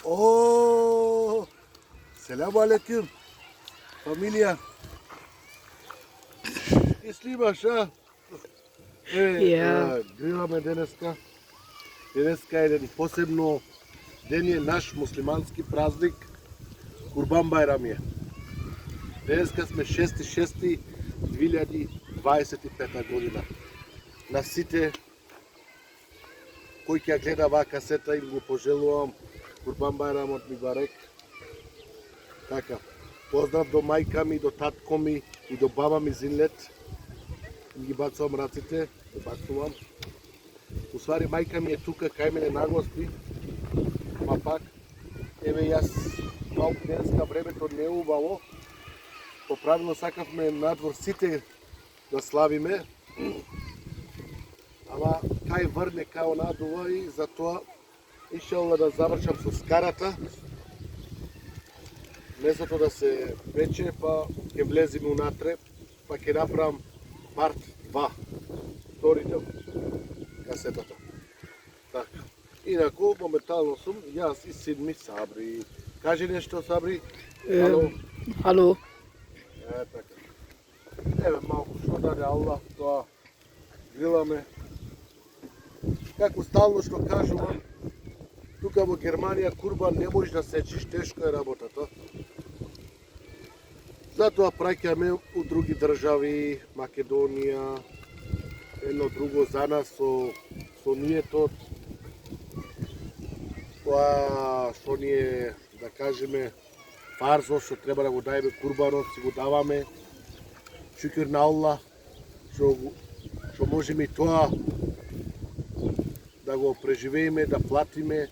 О, селам алейкум, фамилија. И снимаш, а? Гриламе денеска. Денеска е еден посебно ден, е наш муслимански празник, Курбан Байрам е. Денеска сме 6.6.2025 година. На сите кој ќе гледа оваа касета им го пожелувам Курбан Байрамот мибарек. Така, поздрав до мајка ми, до татко ми и до баба ми Зинлет. Им ги бацувам раците, ги бацувам. Усвари мајка ми е тука кај мене на гости. Ма пак, еве јас малку денеска времето не е убаво. По правилно сакавме надвор сите да славиме. Ама кај врне као надува и затоа ишелла да завршам со скарата. Месото да се пече, па ќе влезиме унатре, па ќе направам парт 2, втори дел касетата. Така. Инаку, моментално сум, јас и син ми Сабри. Кажи нешто, Сабри? Хало? Хало. Така. Еве малку што даде Аллах, тоа гриламе. Како стално што кажувам, тука во Германија курбан не можеш да сечиш, тешко е работата. Затоа праќаме у други држави, Македонија, едно друго за нас со ниетот. Тоа што ние, да кажеме, фарзо што треба да го дајме курбанот, си го даваме. Шукр на Аллах, што можеме и тоа да го преживееме, да платиме,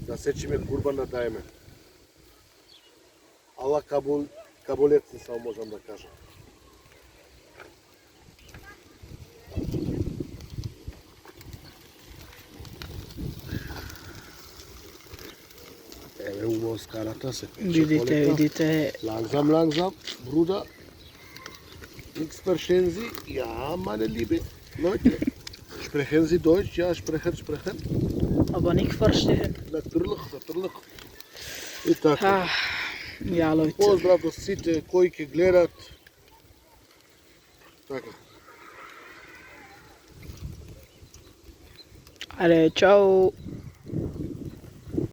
да сечиме курбан да даеме. Аллах кабулетни само можам да кажам. Еве убаво скарата се пече. Видите. Langsam, Bruder. Nichts verstehen Sie? Ja, meine liebe Leute. Sprechen Sie Deutsch? Ja, sprechen. Aber nicht verstehen. Natürlich. И така. Ja, Leute. Поздрав до сите кои ќе гледат. Така. Allez, ciao.